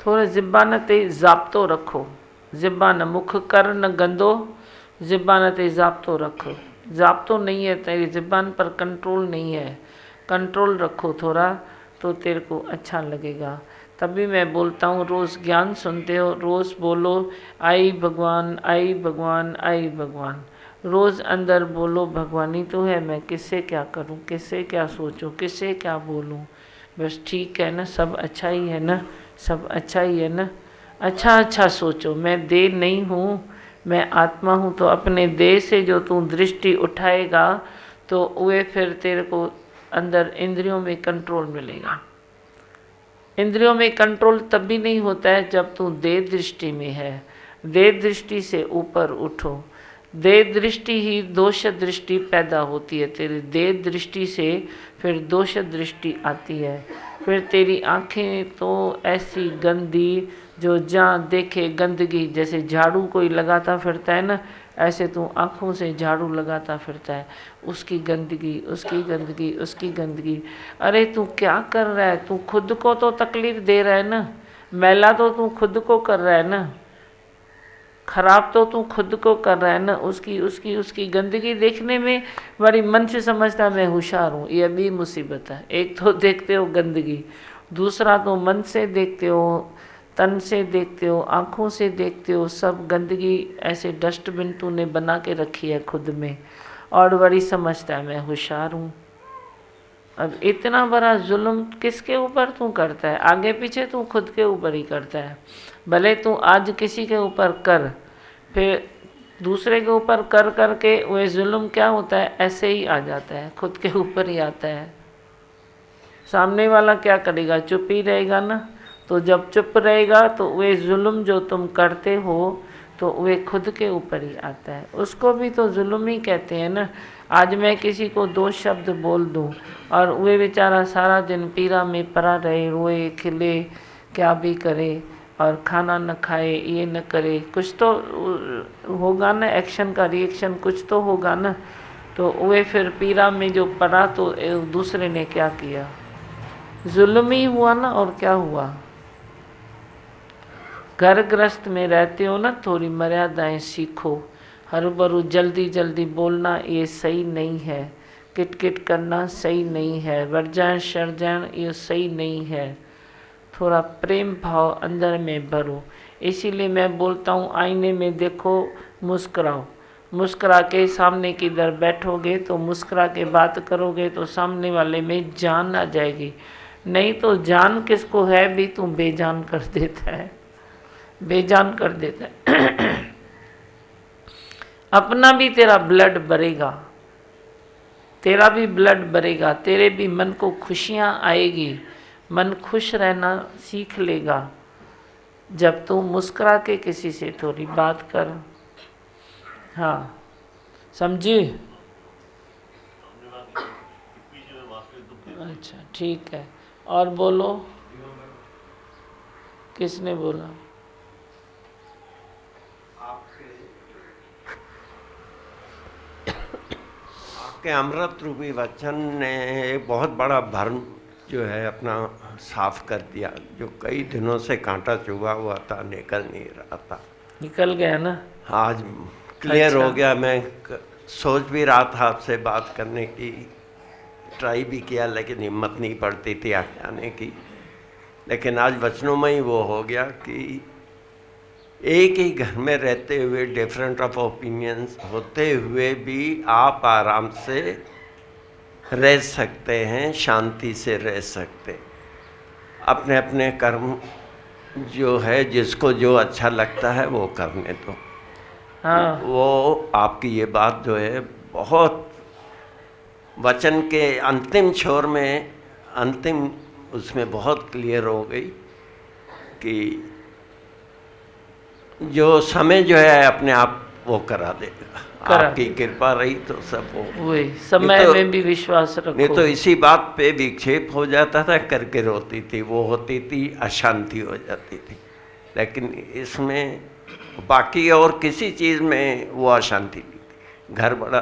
थोड़े ज़िब्बान ते ज़ाब्तो रखो, ज़िब्बान मुख कर न गंदो, ज़िब्बान ते ज़ाब्तो रखो। ज़ाब्तो नहीं है, तेरी ज़िब्बान पर कंट्रोल नहीं है, कंट्रोल रखो थोड़ा, तो तेरे को अच्छा लगेगा। तभी मैं बोलता हूँ, रोज़ ज्ञान सुनते हो, रोज़ बोलो आई भगवान, आई भगवान, आई भगवान, रोज़ अंदर बोलो भगवानी तो है, मैं किससे क्या करूँ, किससे क्या सोचूं, किससे क्या बोलूँ, बस ठीक है ना, सब अच्छा ही है ना, सब अच्छा ही है ना। अच्छा अच्छा सोचो, मैं देह नहीं हूँ, मैं आत्मा हूँ। तो अपने देह से जो तू दृष्टि उठाएगा तो वे फिर तेरे को अंदर इंद्रियों में कंट्रोल मिलेगा। इंद्रियों में कंट्रोल तब भी नहीं होता है जब तू देह दृष्टि में है। देह दृष्टि से ऊपर उठो, देह दृष्टि ही दोष दृष्टि पैदा होती है, तेरी देह दृष्टि से फिर दोष दृष्टि आती है। फिर तेरी आँखें तो ऐसी गंदी, जो जहाँ देखे गंदगी, जैसे झाड़ू कोई लगाता फिरता है ना, ऐसे तू आँखों से झाड़ू लगाता फिरता है, उसकी गंदगी, उसकी गंदगी, उसकी गंदगी। अरे तू क्या कर रहा है? तू खुद को तो तकलीफ दे रहा है ना, मैला तो तू खुद को कर रहा है ना, खराब तो तू खुद को कर रहा है ना। उसकी उसकी उसकी गंदगी देखने में बड़ी मन से समझता मैं होशियार हूँ, ये भी मुसीबत है। एक तो देखते हो गंदगी, दूसरा तो मन से देखते हो, तन से देखते हो, आँखों से देखते हो, सब गंदगी ऐसे डस्टबिन तूने बना के रखी है खुद में, और बड़ी समझता है मैं होशियार हूँ। अब इतना बड़ा जुल्म किसके ऊपर तू करता है? आगे पीछे तू खुद के ऊपर ही करता है। भले तू आज किसी के ऊपर कर, फिर दूसरे के ऊपर कर करके वह जुल्म क्या होता है, ऐसे ही आ जाता है, खुद के ऊपर ही आता है। सामने वाला क्या करेगा? चुप ही रहेगा ना। तो जब चुप रहेगा तो वे जुल्म जो तुम करते हो तो वे खुद के ऊपर ही आता है। उसको भी तो जुल्म ही कहते हैं ना। आज मैं किसी को 2 शब्द बोल दूं और वे बेचारा सारा दिन पीड़ा में पड़ा रहे, रोए खिले, क्या भी करे और खाना न खाए, ये न करे, कुछ तो होगा ना, एक्शन का रिएक्शन कुछ तो होगा ना। तो वे फिर पीड़ा में जो पड़ा तो दूसरे ने क्या किया, जुल्म ही हुआ ना, और क्या हुआ। घर गृहस्थ में रहते हो ना, थोड़ी मर्यादाएं सीखो। हरू जल्दी जल्दी बोलना ये सही नहीं है, किटकिट करना सही नहीं है, वर्जान शर्जान ये सही नहीं है। थोड़ा प्रेम भाव अंदर में भरो। इसीलिए मैं बोलता हूँ आईने में देखो, मुस्कुराओ। मुस्कुरा के सामने की दर बैठोगे तो मुस्कुरा के बात करोगे तो सामने वाले में जान आ जाएगी। नहीं तो जान किसको है भी तू बेजान कर देता है, बेजान कर देता है। अपना भी तेरा ब्लड भरेगा, तेरा भी ब्लड भरेगा, तेरे भी मन को खुशियाँ आएगी, मन खुश रहना सीख लेगा जब तू मुस्कुरा के किसी से थोड़ी बात कर। हाँ समझी? अच्छा ठीक है, और बोलो, किसने बोला? आपके अमृत रूपी वचन ने एक बहुत बड़ा भ्रम जो है अपना साफ कर दिया, जो कई दिनों से कांटा चुभा हुआ था, निकल नहीं रहा था। निकल गया ना आज क्लियर अच्छा। हो गया। मैं सोच भी रहा था आपसे बात करने की, ट्राई भी किया लेकिन हिम्मत नहीं पड़ती थी आने की। लेकिन आज वचनों में ही वो हो गया कि एक ही घर में रहते हुए डिफरेंट ऑफ ओपिनियंस होते हुए भी आप आराम से रह सकते हैं, शांति से रह सकते हैं। अपने अपने कर्म जो है, जिसको जो अच्छा लगता है वो करने दो। हाँ वो आपकी ये बात जो है बहुत वचन के अंतिम छोर में, अंतिम उसमें बहुत क्लियर हो गई कि जो समय जो है अपने आप वो करा देगा। आपकी कृपा रही तो सब हो। वही समय तो, में भी विश्वास रखो। नहीं तो इसी बात पे विक्षेप हो जाता था, करके रोती थी, वो होती थी, अशांति हो जाती थी। लेकिन इसमें बाकी और किसी चीज़ में वो अशांति नहीं थी। घर बड़ा,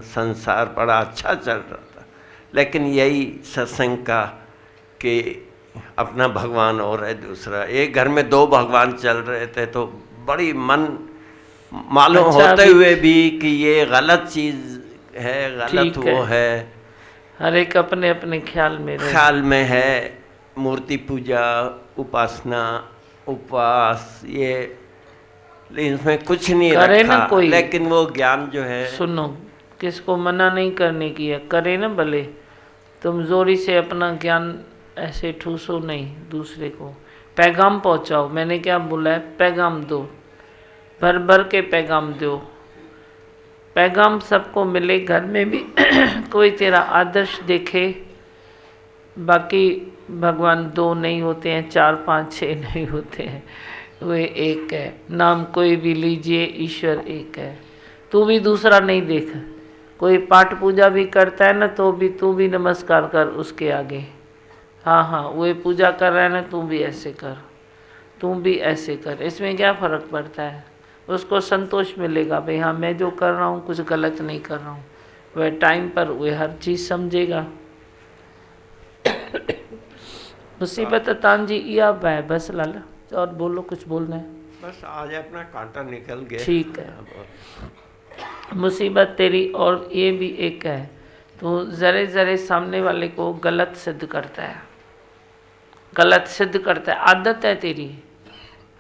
संसार बड़ा अच्छा चल रहा था। लेकिन यही सत्संग का कि अपना भगवान और है दूसरा, एक घर में 2 भगवान चल रहे थे तो बड़ी मन मालूम अच्छा होते हुए भी कि ये गलत चीज़ है, गलत वो है। हर एक अपने अपने ख्याल में है। मूर्ति पूजा, उपासना, उपवास, ये इसमें कुछ नहीं करे रखा। ना कोई, लेकिन वो ज्ञान जो है, सुनो, किसको मना नहीं करने की है, करे ना भले। तुम जोरी से अपना ज्ञान ऐसे ठूसो नहीं, दूसरे को पैगाम पहुंचाओ। मैंने क्या बोला है, पैगाम दो, भर भर के पैगाम दो। पैगाम सबको मिले, घर में भी कोई तेरा आदर्श देखे। बाकी भगवान 2 नहीं होते हैं, 4 5 6 नहीं होते हैं, वे एक है। नाम कोई भी लीजिए, ईश्वर एक है। तू भी दूसरा नहीं देख। कोई पाठ पूजा भी करता है ना तो भी तू भी नमस्कार कर उसके आगे। हाँ हाँ, वो पूजा कर रहा है ना, तू भी ऐसे कर, तू भी ऐसे कर। इसमें क्या फ़र्क पड़ता है? उसको संतोष मिलेगा, भाई हाँ मैं जो कर रहा हूँ कुछ गलत नहीं कर रहा हूँ। वह टाइम पर वह हर चीज़ समझेगा। मुसीबत तान जी या है बस लाला, और बोलो, कुछ बोलना है? बस आज अपना कांटा निकल गया। ठीक है। मुसीबत तेरी और ये भी एक है, तो ज़रे ज़रे सामने वाले को गलत सिद्ध करता है, गलत सिद्ध करता है। आदत है तेरी,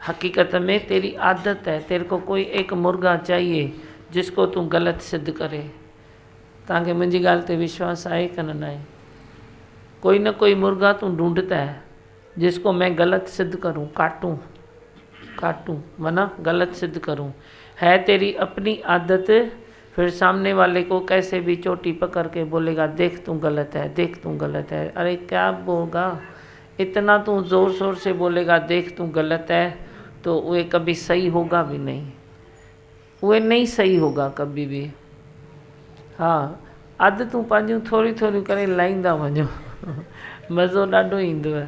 हकीकत में तेरी आदत है। तेरे को कोई एक मुर्गा चाहिए जिसको तू गलत सिद्ध करे, ताकि मुझी गाल ते विश्वास आए कि न आए। कोई ना कोई मुर्गा तू ढूंढता है जिसको मैं गलत सिद्ध करूं, काटूं काटूं, वरना गलत सिद्ध करूं। है तेरी अपनी आदत, फिर सामने वाले को कैसे भी चोटी पकड़ के बोलेगा देख तू गलत है, देख तू गलत है। अरे क्या बोलगा, इतना तू ज़ोर शोर से बोलेगा देख तू गलत है, तो वे कभी सही होगा भी नहीं। उहे नहीं सही होगा कभी भी। हाँ, आदतूं पंहिंजूं थोरी थोरी करे लाहींदा वञो मज़ो ॾाढो ईंदो आहे।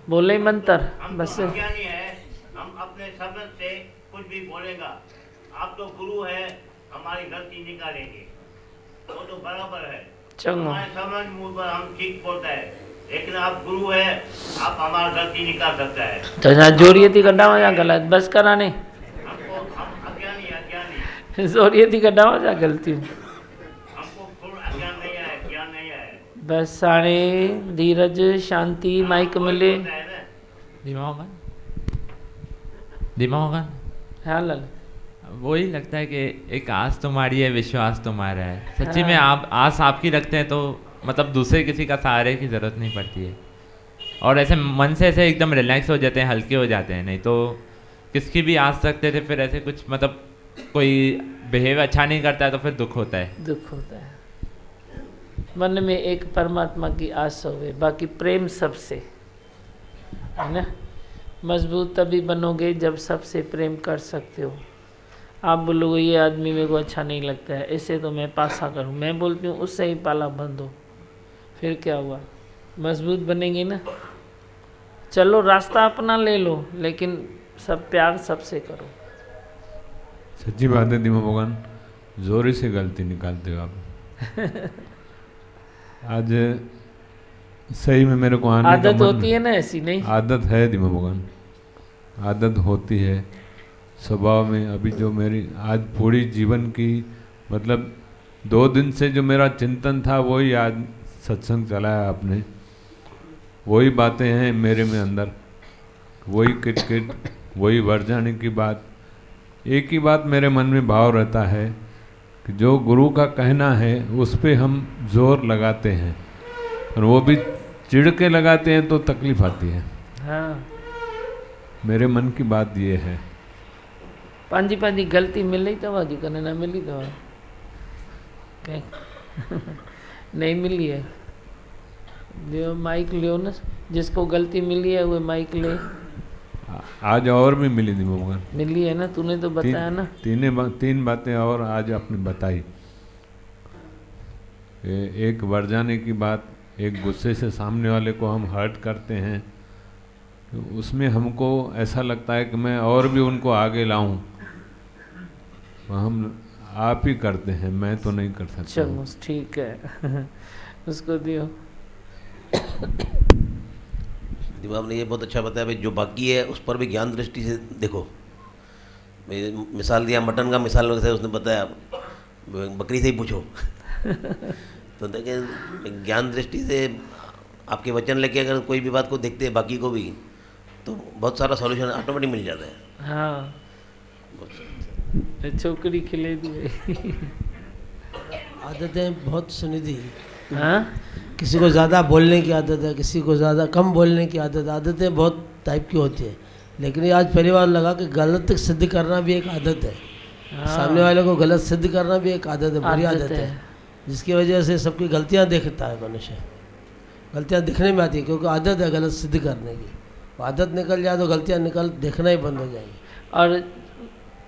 बोले मंत्र हम बस। तो अज्ञानी है, हम अपने शब्द से कुछ भी बोलेगा। आप तो गुरु है, हमारी गलती निकालेंगे, वो तो बराबर है। चंगो। हमारे समझ मुंह पर हम ठीक बोलता है, लेकिन आप गुरु है, आप हमारी गलती निकाल सकता है। तो छा जोरीअ थी कढावां या गलत बस कराने? हम अज्ञानी जोरीअ थी कढावां या ग़लतियूं? हमको फुल अज्ञान नहीं है, ज्ञान नहीं है। बस हाणे धीरज शांति माइक मिले। दिमाग हाँ लाल, वही लगता है कि एक आस तुम्हारी है, विश्वास तुम्हारा है। सच्ची में हाँ। आप आस आपकी रखते हैं तो मतलब दूसरे किसी का सहारे की ज़रूरत नहीं पड़ती है, और ऐसे मन से ऐसे एकदम रिलैक्स हो जाते हैं, हल्के हो जाते हैं। नहीं तो किसकी भी आस रखते थे फिर ऐसे कुछ मतलब कोई बिहेव अच्छा नहीं करता है तो फिर दुख होता है। दुख होता है। मन में एक परमात्मा की आस होवे, बाकी प्रेम सबसे, है ना। मजबूत तभी बनोगे जब सबसे प्रेम कर सकते हो। आप बोलोगे ये आदमी मेरे को अच्छा नहीं लगता है, इसे तो मैं पासा करूं, मैं बोलती हूँ उससे ही पाला बंधो, फिर क्या हुआ? मजबूत बनेंगे ना। चलो रास्ता अपना ले लो, लेकिन सब प्यार सबसे करो। सच्ची बात है दीमा भगवान, जोरी से गलती निकालते हो आप। आज सही में मेरे को आने का आदत मन होती है ना ऐसी, नहीं आदत है दीमा भगवान, आदत होती है स्वभाव में। अभी जो मेरी आज पूरी जीवन की मतलब 2 दिन से जो मेरा चिंतन था वही आज सत्संग चलाया आपने, वही बातें हैं मेरे में अंदर, वही किटकिट, वही बढ़ जाने की बात। एक ही बात मेरे मन में भाव रहता है कि जो गुरु का कहना है उस पे हम जोर लगाते हैं, और वो भी चिढ़ के लगाते हैं तो तकलीफ आती है। हाँ, मेरे मन की बात ये है। पंहिंजी पंहिंजी गलती मिली अथव, जेकॾहिं न मिली अथव नहीं मिली है, लियो माइक लियो न, जिसको गलती मिली है वो माइक ले। आज और भी मिली थी भगवान, मिली है ना, तूने तो बताया ना। 3 बातें और आज आपने बताई। एक बढ़ जाने की बात, एक गुस्से से सामने वाले को हम हर्ट करते हैं, उसमें हमको ऐसा लगता है कि मैं और भी उनको आगे लाऊं, हम आप ही करते हैं, मैं तो नहीं कर सकता। चलो ठीक है उसको दियो। दिमाग ने ये बहुत अच्छा बताया भाई, जो बाकी है उस पर भी ज्ञान दृष्टि से देखो। मिसाल दिया मटन का, मिसाल से उसने बताया बकरी से ही पूछो तो देखें ज्ञान दृष्टि से आपके वचन लेके अगर कोई भी बात को देखते हैं बाकी को भी, तो बहुत सारा सॉल्यूशन ऑटोमेटिक मिल जाता है। हाँ, छोकरी खिले दी आदतें बहुत सुनिधि। हाँ, किसी को ज़्यादा बोलने की आदत है, किसी को ज़्यादा कम बोलने की आदत है। आदतें बहुत टाइप की होती है, लेकिन ये आज पहली बार लगा कि गलत सिद्ध करना भी एक आदत है। हाँ। सामने वाले को गलत सिद्ध करना भी एक आदत है, बुरी आदत है, जिसकी वजह से सबकी गलतियाँ देखता है मनुष्य। गलतियाँ दिखने में आती है क्योंकि आदत है गलत सिद्ध करने की। आदत निकल जाए तो गलतियाँ देखना ही बंद हो जाएंगी। और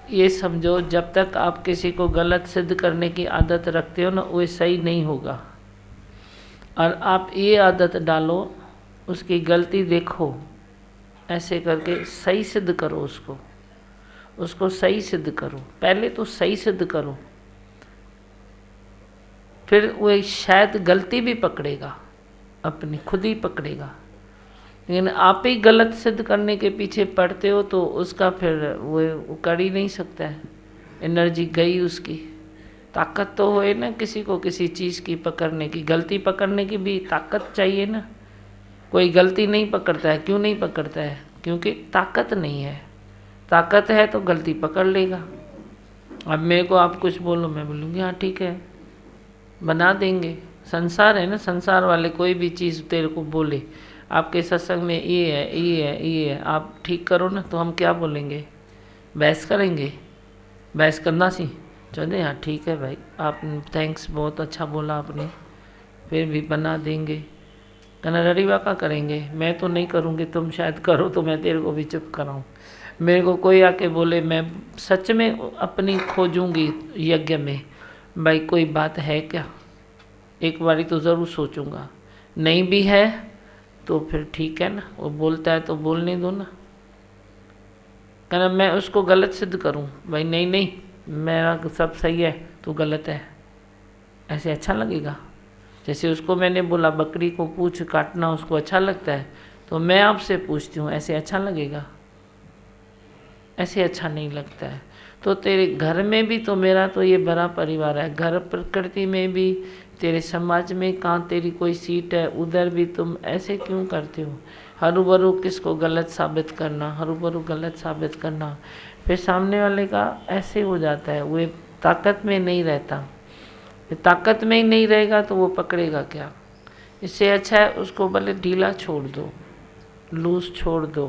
ये समझो, जब तक आप किसी को गलत सिद्ध करने की आदत रखते हो ना, वो सही नहीं होगा। और आप ये आदत डालो, उसकी गलती देखो, ऐसे करके सही सिद्ध करो उसको सही सिद्ध करो। पहले तो सही सिद्ध करो, फिर वो शायद गलती भी पकड़ेगा, अपनी खुद ही पकड़ेगा। लेकिन आप ही गलत सिद्ध करने के पीछे पड़ते हो तो उसका फिर वो कर ही नहीं सकता है, एनर्जी गई उसकी। ताकत तो होए ना किसी को किसी चीज़ की पकड़ने की, गलती पकड़ने की भी ताकत चाहिए ना। कोई गलती नहीं पकड़ता है, क्यों नहीं पकड़ता है? क्योंकि ताकत नहीं है। ताकत है तो गलती पकड़ लेगा। अब मेरे को आप कुछ बोलो, मैं बोलूँगी हाँ ठीक है, बना देंगे। संसार है ना, संसार वाले कोई भी चीज़ तेरे को बोले, आपके सत्संग में ये है ये है ये है, आप ठीक करो ना, तो हम क्या बोलेंगे? बहस करेंगे? बहस करना सी चलते हाँ ठीक है भाई, आप थैंक्स, बहुत अच्छा बोला आपने, फिर भी बना देंगे। कहना ररीवा का करेंगे, मैं तो नहीं करूँगी, तुम शायद करो तो मैं तेरे को भी चुप कराऊँ। मेरे को कोई आके बोले, मैं सच में अपनी खोजूंगी यज्ञ में, भाई कोई बात है क्या, एक बारी तो ज़रूर सोचूंगा। नहीं भी है तो फिर ठीक है ना, वो बोलता है तो बोलने दो ना। कहना मैं उसको गलत सिद्ध करूं, भाई नहीं नहीं मेरा सब सही है तू गलत है, ऐसे अच्छा लगेगा? जैसे उसको मैंने बोला बकरी को पूंछ काटना उसको अच्छा लगता है, तो मैं आपसे पूछती हूँ ऐसे अच्छा लगेगा? ऐसे अच्छा नहीं लगता है। तो तेरे घर में भी तो मेरा तो ये बड़ा परिवार है, घर प्रकृति में भी, तेरे समाज में कहाँ तेरी कोई सीट है, उधर भी तुम ऐसे क्यों करते हो? हरू भरू किसको गलत साबित करना, हरू भरू गलत साबित करना, फिर सामने वाले का ऐसे हो जाता है, वो ताकत में नहीं रहता। ताकत में ही नहीं रहेगा तो वो पकड़ेगा क्या? इससे अच्छा है उसको भले ढीला छोड़ दो, लूज छोड़ दो,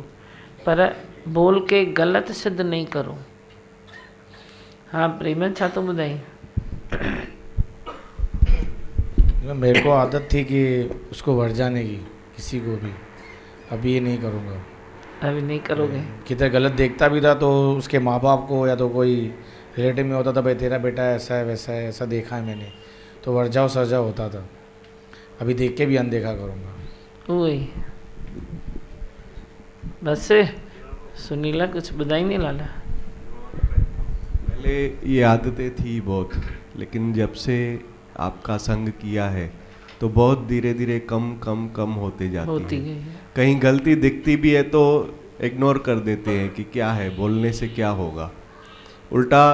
पर बोल के गलत सिद्ध नहीं करो। हाँ प्रेम छा तो ॿुधाई। मेरे को आदत थी कि उसको भर जाने की, किसी को भी। अभी ये नहीं करूँगा। अभी नहीं करोगे? किधर गलत देखता भी था तो उसके माँ बाप को या तो कोई रिलेटिव में होता था, भाई तेरा बेटा ऐसा है वैसा है, ऐसा देखा है मैंने, तो वर जाओ सर जाओ होता था। अभी देख के भी अनदेखा करूँगा। वही बस। सुनीला कुछ बुधाई नहीं लाला? पहले ये आदतें थी बहुत, लेकिन जब से आपका संग किया है तो बहुत धीरे धीरे कम कम कम होते जाती है। कहीं गलती दिखती भी है तो इग्नोर कर देते हैं कि क्या है, बोलने से क्या होगा। उल्टा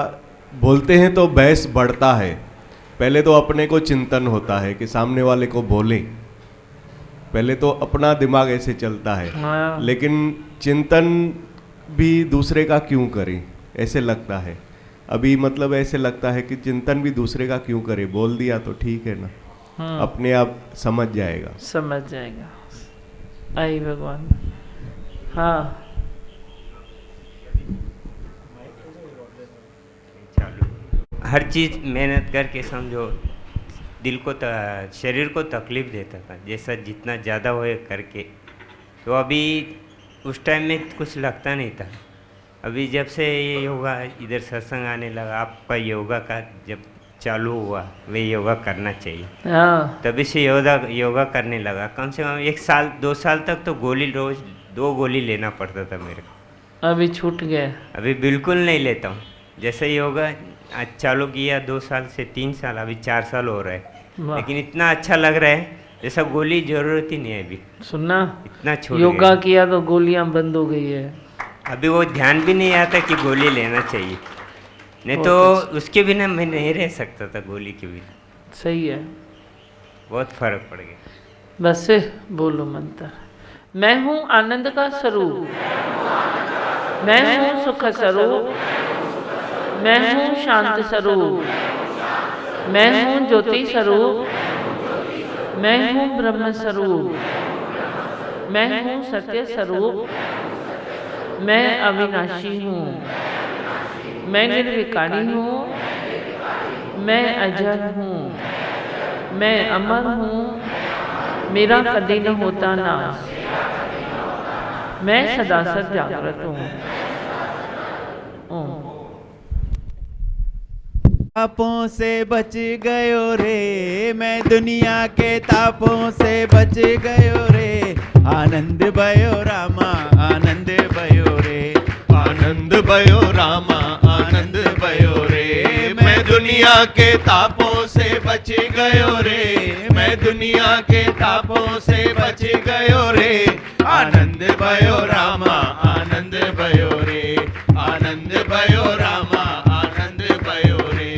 बोलते हैं तो बहस बढ़ता है। पहले तो अपने को चिंतन होता है कि सामने वाले को बोलें, पहले तो अपना दिमाग ऐसे चलता है, लेकिन चिंतन भी दूसरे का क्यों करें ऐसे लगता है। अभी मतलब ऐसे लगता है कि चिंतन भी दूसरे का क्यों करे, बोल दिया तो ठीक है ना, अपने आप समझ जाएगा। समझ जाएगा। आई भगवान। हाँ हर चीज़ मेहनत करके समझो, दिल को शरीर को तकलीफ़ देता था, जैसा जितना ज़्यादा होए करके। तो अभी उस टाइम में कुछ लगता नहीं था। अभी जब से ये योगा इधर सत्संग आने लगा, आपका योगा का जब चालू हुआ, वे योगा करना चाहिए, तभी से योगा करने लगा। कम से कम 1 साल 2 साल तक तो गोली रोज 2 गोली लेना पड़ता था मेरे को। अभी छूट गया? अभी बिल्कुल नहीं लेता हूँ। जैसे योगा आज चालू किया 2 साल से 3 साल, अभी 4 साल हो रहा है, लेकिन इतना अच्छा लग रहा है जैसा गोली जरूरत ही नहीं है। अभी सुनना, इतना छोड़ योगा किया तो गोलियां बंद हो गई है। अभी वो ध्यान भी नहीं आता कि गोली लेना चाहिए, नहीं तो उसके बिना मैं नहीं रह सकता था, गोली के बिना। सही है, बहुत फर्क पड़ गया। बस बोलो मंत्र। मैं हूँ आनंद का स्वरूप, मैं हूँ सुख स्वरूप, मैं हूँ शांत स्वरूप, मैं हूँ ज्योति स्वरूप, मैं हूँ ब्रह्म स्वरूप, मैं हूँ सत्य स्वरूप, मैं अविनाशी हूँ, मैं निर्विकारी हूँ, मैं अजर हूँ, मैं अमर हूँ, मेरा कभी न होता नाश, मैं सदा सद जागृत हूँ। तापों से बच गयो रे, मैं दुनिया के तापों से बच गयो रे, आनंद भयो रामा आनंद भयो रे, आनंद भयो रामा आनंद भयो रे, मैं दुनिया के तापों से बच गयो रे, मैं दुनिया के तापों से बच गयो रे, आनंद भयो रामा आनंद भयो रे, आनंद भयो रामा आनंद भयो रे।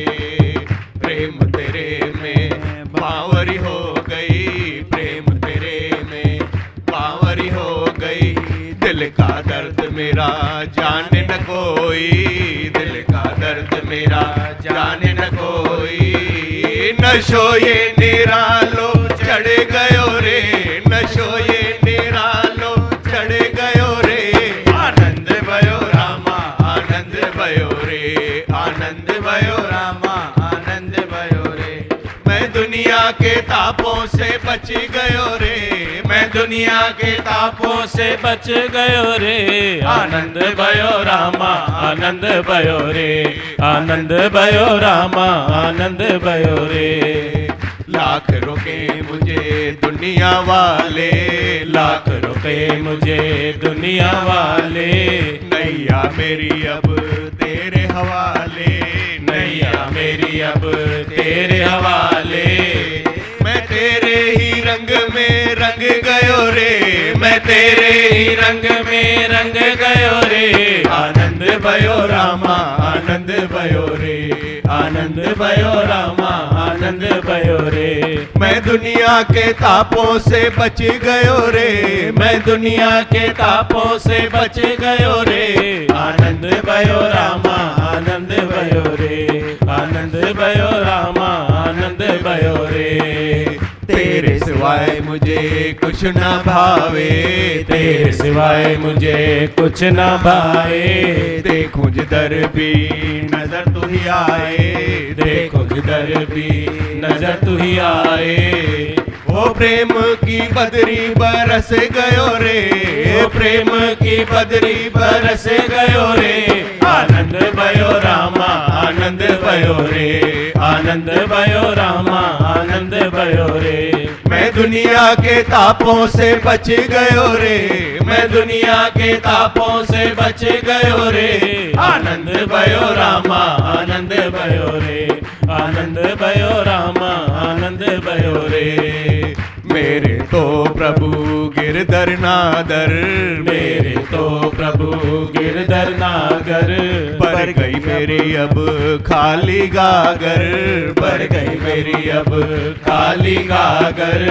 प्रेम तेरे में बावरी हो गई, प्रेम तेरे में बावरी हो गई, दिल का दर्द मेरा जाने न कोई, दिल का दर्द मेरा जाने न कोई, नशो ये निरालो चढ़ गयो रे, नशो ये निरालो चढ़ गयो रे, आनंद भयो रामा आनंद भयो रे, आनंद भयो रामा आनंद भयो रे, मैं दुनिया के तापों से बच गयो रे, मैं दुनिया के तापों से बच गयो रे, आनंद भयो रामा आनंद भयो रे, आनंद भयो रामा आनंद भयो रे। लाख रुके मुझे दुनिया वाले, लाख रुपए मुझे दुनिया वाले, नैया मेरी अब तेरे हवाले, नैया मेरी अब तेरे हवाले। मैं तेरे ही रंग में रंग गयो रे, मैं तेरे ही रंग में रंग गयो रे, आनंद भयो रामा आनंद भयो रे, आनंद भयो रामा आनंद भयो रे। मैं दुनिया के तापों से बच गयो रे, मैं दुनिया के तापों से बच गयो रे, आनंद भयो रामा आनंद भयो रे, आनंद भयो रामा आनंद भयो रे। तेरे सिवाय मुझे कुछ ना भावे, तेरे सिवाय मुझे कुछ ना भाए, देखूं जिधर भी नजर तू ही आए, देखो जिधर भी नजर तू ही आए। ओ प्रेम की बदरी बरस गयो रे, ओ प्रेम की बदरी बरस गयो रे, आनंद भयो रामा आनंद भयो रे, आनंद भयो रामा आनंद भयो रे। मैं दुनिया के तापों से बच गयो रे, मैं दुनिया के तापों से बच गयो रे, आनंद भयो रामा आनंद भयो रे, आनंद भयो रामा आनंद भयो रे। मेरे तो प्रभु गिरधर नादर, मेरे तो प्रभु गिरधर नागर, पर गई मेरी अब खाली गागर, पर गई मेरी अब खाली गागर।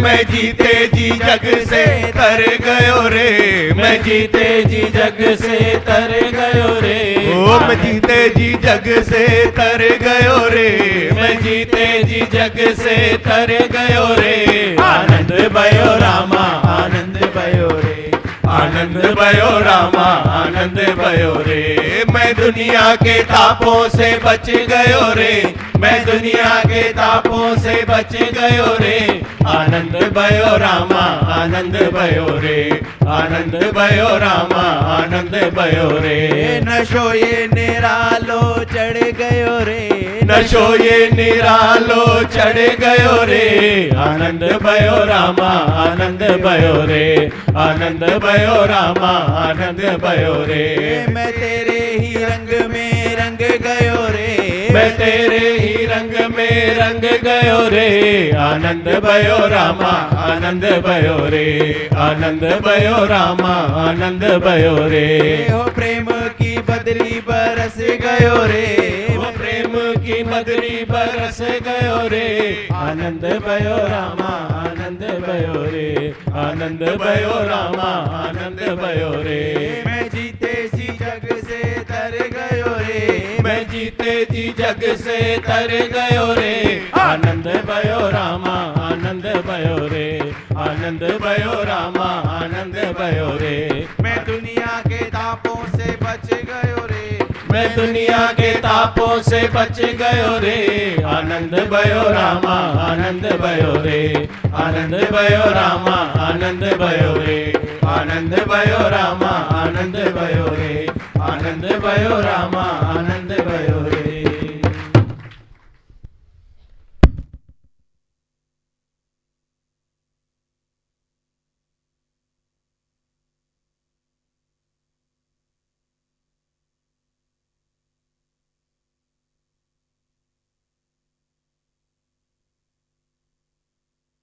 मैं जीते जी जग से तर गयो रे, मैं जीते जी जग से तर गयो रे, ओ मैं जीते जी जग से तर गयो रे, मैं जीते जी जग से तर गयो रे, आनंद भयो रामा आनंद भयो रे, आनंद भयो रामा आनंद भयो रे। मैं दुनिया के तापों से बच गयो रे, मैं दुनिया के तापों से बच गयो रे, आनंद भयो रामा आनंद भयो रे, आनंद भयो रामा आनंद भयो रे। नशो ये निरालो चढ़ गयो रे, नशो ये निरालो चढ़ गयो रे, आनंद भयो रामा आनंद भयो रे, आनंद भयो रामा आनंद भयो रे। मैं तेरे ही रंग में रंग गयो रे, मैं तेरे ही रंग में रंग गयो रे, आनंद भयो रामा आनंद भयो रे, आनंद भयो रामा आनंद भयो रे। हो प्रेम की बदरी बरस गयो रे, वो प्रेम की बदरी बरस गयो रे, आनंद भयो रामा आनंद भयो रे, आनंद भयो रामा आनंद भयो रे। मैं जीते सी जग से तर गयो रे, मैं जीते जी जग से तर गयो रे, आनंद भयो रामा आनंद भयो रे, आनंद भयो रामा आनंद भयो रे। मैं दुनिया के तापों से बच गयो रे, मैं दुनिया के तापों से बच गयो रे, आनंद भयो रामा आनंद भयो रे, आनंद भयो रामा आनंद भयो रे, आनंद भयो रामा आनंद भयो रे, आनंद भयो रामा आनंद